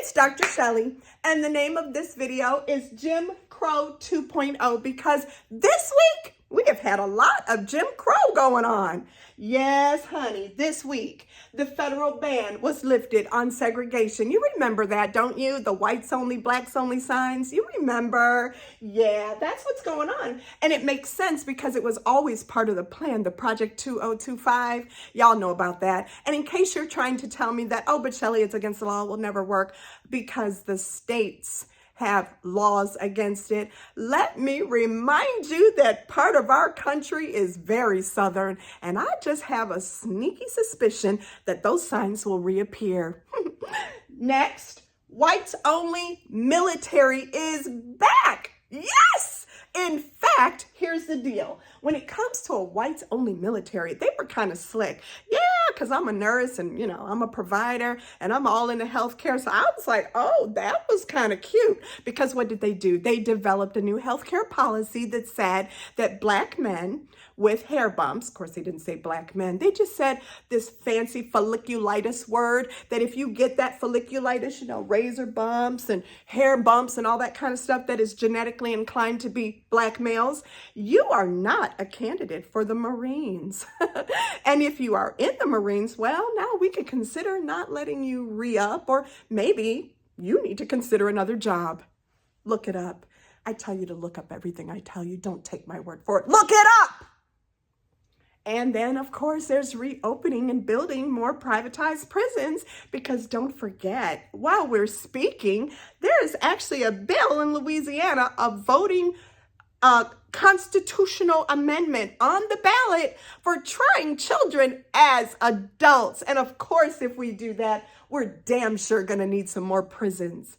It's Dr. Shelley, and the name of this video is Jim Crow 2.0 because this week we have had a lot of Jim Crow going on. Yes, honey, this week the federal ban was lifted on segregation. You remember that, don't you? The whites only, blacks only signs. You remember? Yeah, that's what's going on. And it makes sense because it was always part of the plan, the Project 2025. Y'all know about that. And in case you're trying to tell me that, oh, but Shelley, it's against the law, it will never work because the states have laws against it. Let me remind you that part of our country is very southern, and I just have a sneaky suspicion that those signs will reappear. Next, whites only military is back. Yes! In fact, here's the deal. When it comes to a whites only military, they were kind of slick. Yeah, because I'm a nurse and, I'm a provider and I'm all into healthcare. So I was like, oh, that was kind of cute. Because what did they do? They developed a new healthcare policy that said that black men with hair bumps, of course, they didn't say black men. They just said this fancy folliculitis word that if you get that folliculitis, razor bumps and hair bumps and all that kind of stuff that is genetically inclined to be black males, you are not a candidate for the Marines. And if you are in the Marines, well, now we could consider not letting you re-up, or maybe you need to consider another job. Look it up. I tell you to look up everything I tell you. Don't take my word for it. Look it up! And then, of course, there's reopening and building more privatized prisons because don't forget, while we're speaking, there is actually a bill in Louisiana, a voting constitutional amendment on the ballot for trying children as adults. And of course, if we do that, we're damn sure going to need some more prisons.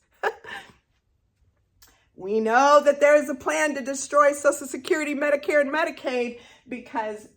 We know that there is a plan to destroy Social Security, Medicare, and Medicaid because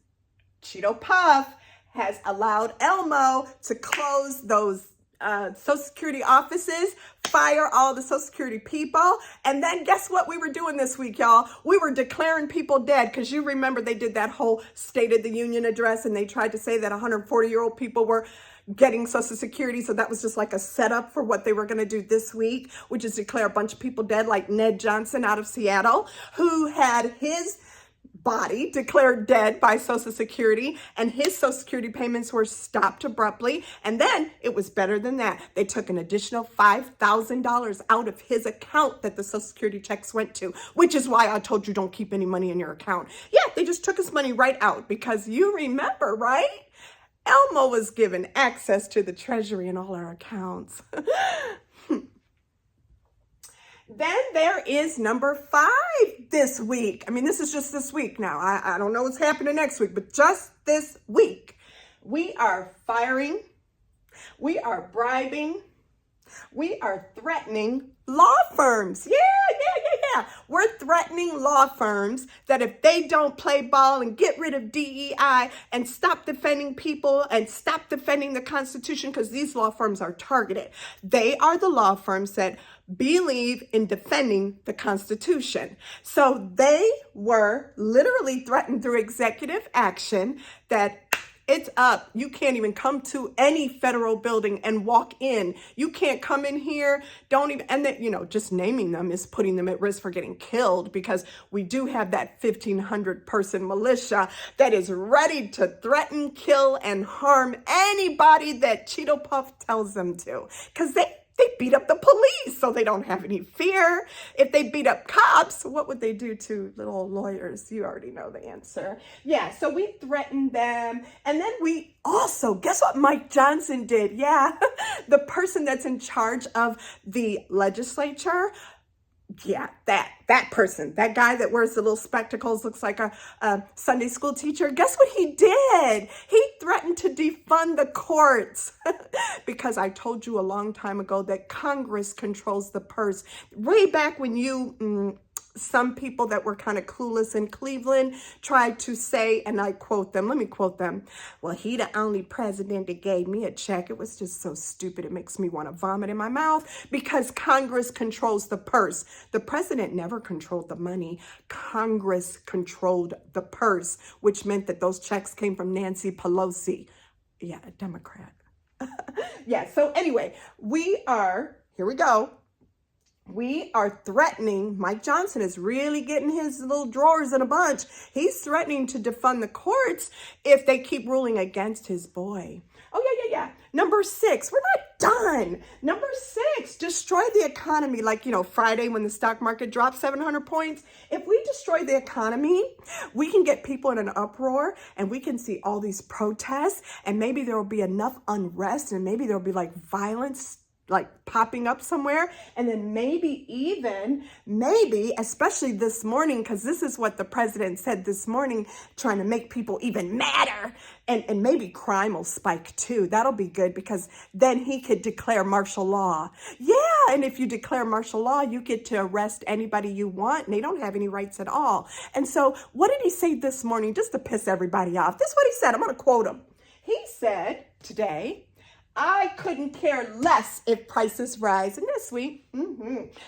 Cheeto Puff has allowed Elmo to close those Social Security offices, fire all the Social Security people. And then guess what we were doing this week, y'all? We were declaring people dead because you remember they did that whole State of the Union address and they tried to say that 140-year-old people were getting Social Security. So that was just like a setup for what they were going to do this week, which is declare a bunch of people dead, like Ned Johnson out of Seattle, who had his body declared dead by Social Security, and his Social Security payments were stopped abruptly. And then it was better than that. They took an additional $5,000 out of his account that the Social Security checks went to, which is why I told you don't keep any money in your account. Yeah, they just took his money right out because you remember, right? Elmo was given access to the treasury and all our accounts. Then there is number 5 this week. I mean, this is just this week now. I don't know what's happening next week, but just this week. We are firing, we are bribing, we are threatening law firms. Yeah. We're threatening law firms that if they don't play ball and get rid of DEI and stop defending people and stop defending the Constitution, because these law firms are targeted. They are the law firms that believe in defending the Constitution. So they were literally threatened through executive action that it's up. You can't even come to any federal building and walk in. You can't come in here. Don't even, and then, just naming them is putting them at risk for getting killed because we do have that 1,500 person militia that is ready to threaten, kill, and harm anybody that Cheeto Puff tells them to. Because they beat up the police, so they don't have any fear. If they beat up cops, what would they do to little lawyers? You already know the answer. Yeah, so we threatened them. And then we also, guess what Mike Johnson did? Yeah, the person that's in charge of the legislature. Yeah, that person, that guy that wears the little spectacles, looks like a Sunday school teacher. Guess what he did? He threatened to defund the courts because I told you a long time ago that Congress controls the purse. Way back when some people that were kind of clueless in Cleveland tried to say, and I quote them, let me quote them, well, he the only president that gave me a check. It was just so stupid. It makes me want to vomit in my mouth because Congress controls the purse. The president never controlled the money. Congress controlled the purse, which meant that those checks came from Nancy Pelosi. Yeah, a Democrat. Yeah, so anyway, we are here we go. We are threatening, Mike Johnson is really getting his little drawers in a bunch. He's threatening to defund the courts if they keep ruling against his boy. Oh, yeah. Number 6, we're not done. Number 6, destroy the economy. Like, Friday when the stock market dropped 700 points. If we destroy the economy, we can get people in an uproar and we can see all these protests and maybe there will be enough unrest and maybe there'll be like violence like popping up somewhere. And then maybe, especially this morning, because this is what the president said this morning, trying to make people even madder. And maybe crime will spike too. That'll be good because then he could declare martial law. Yeah, and if you declare martial law, you get to arrest anybody you want and they don't have any rights at all. And so what did he say this morning just to piss everybody off? This is what he said. I'm going to quote him. He said today, I couldn't care less if prices rise. And this week,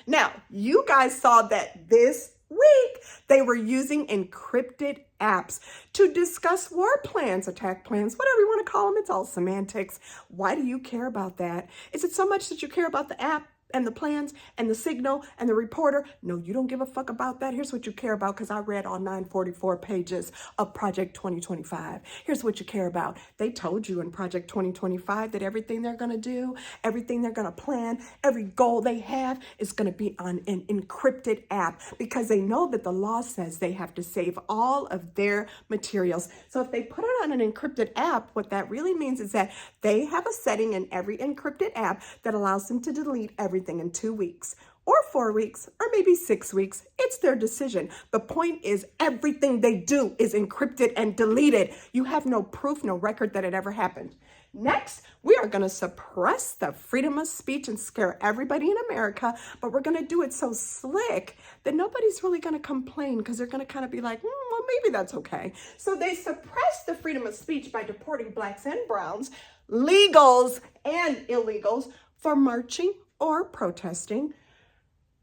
Now, you guys saw that this week they were using encrypted apps to discuss war plans, attack plans, whatever you want to call them. It's all semantics. Why do you care about that? Is it so much that you care about the app and the plans and the signal and the reporter? No, you don't give a fuck about that. Here's what you care about, because I read all 944 pages of Project 2025. Here's what you care about. They told you in Project 2025 that everything they're going to do, everything they're going to plan, every goal they have is going to be on an encrypted app, because they know that the law says they have to save all of their materials. So if they put it on an encrypted app, what that really means is that they have a setting in every encrypted app that allows them to delete everything in 2 weeks or 4 weeks or maybe 6 weeks. It's their decision. The point is everything they do is encrypted and deleted. You have no proof, no record that it ever happened. Next, we are going to suppress the freedom of speech and scare everybody in America, but we're going to do it so slick that nobody's really going to complain, because they're going to kind of be like, well, maybe that's okay. So they suppress the freedom of speech by deporting blacks and browns, legals and illegals, for marching or protesting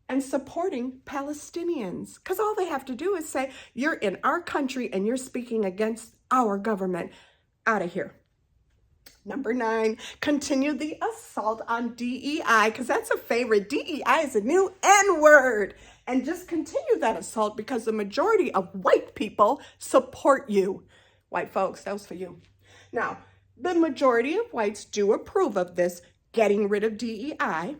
and supporting Palestinians. Because all they have to do is say, you're in our country and you're speaking against our government. Out of here. Number 9, continue the assault on DEI, because that's a favorite. DEI is a new N-word. And just continue that assault because the majority of white people support you. White folks, that was for you. Now, the majority of whites do approve of this getting rid of DEI.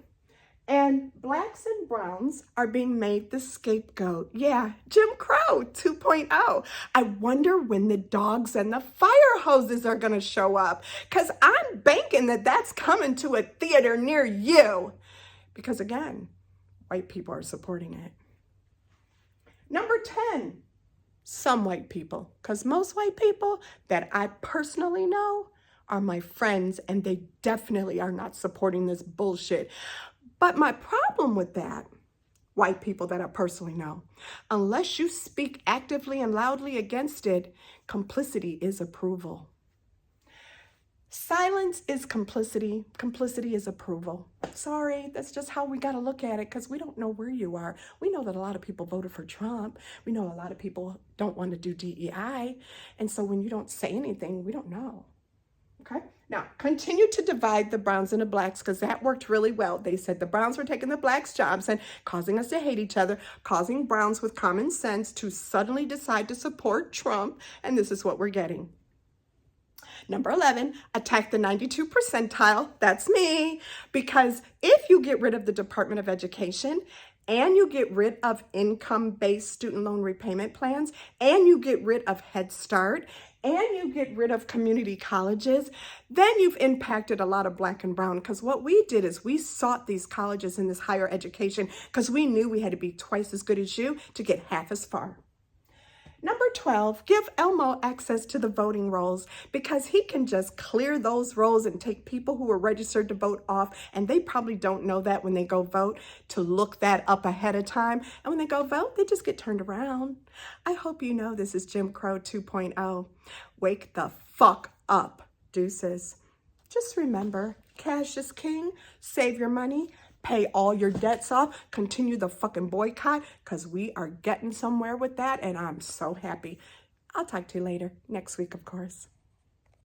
And blacks and browns are being made the scapegoat. Yeah, Jim Crow 2.0. I wonder when the dogs and the fire hoses are going to show up, because I'm banking that that's coming to a theater near you. Because again, white people are supporting it. Number 10, some white people, because most white people that I personally know are my friends, and they definitely are not supporting this bullshit. But my problem with that, white people that I personally know, unless you speak actively and loudly against it, complicity is approval. Silence is complicity. Complicity is approval. Sorry, that's just how we got to look at it, because we don't know where you are. We know that a lot of people voted for Trump. We know a lot of people don't want to do DEI. And so when you don't say anything, we don't know. Okay, now continue to divide the browns and the blacks, because that worked really well. They said the browns were taking the blacks' jobs and causing us to hate each other, causing browns with common sense to suddenly decide to support Trump, and this is what we're getting. Number 11, attack the 92 percentile. That's me, because if you get rid of the Department of Education, and you get rid of income-based student loan repayment plans, and you get rid of Head Start, and you get rid of community colleges, then you've impacted a lot of black and brown. Because what we did is we sought these colleges and this higher education because we knew we had to be twice as good as you to get half as far. Number 12, give Elmo access to the voting rolls, because he can just clear those rolls and take people who are registered to vote off, and they probably don't know that when they go vote, to look that up ahead of time. And when they go vote, they just get turned around. I hope you know this is Jim Crow 2.0. Wake the fuck up, deuces. Just remember, cash is king. Save your money. Pay all your debts off, continue the fucking boycott, because we are getting somewhere with that, and I'm so happy. I'll talk to you later, next week, of course.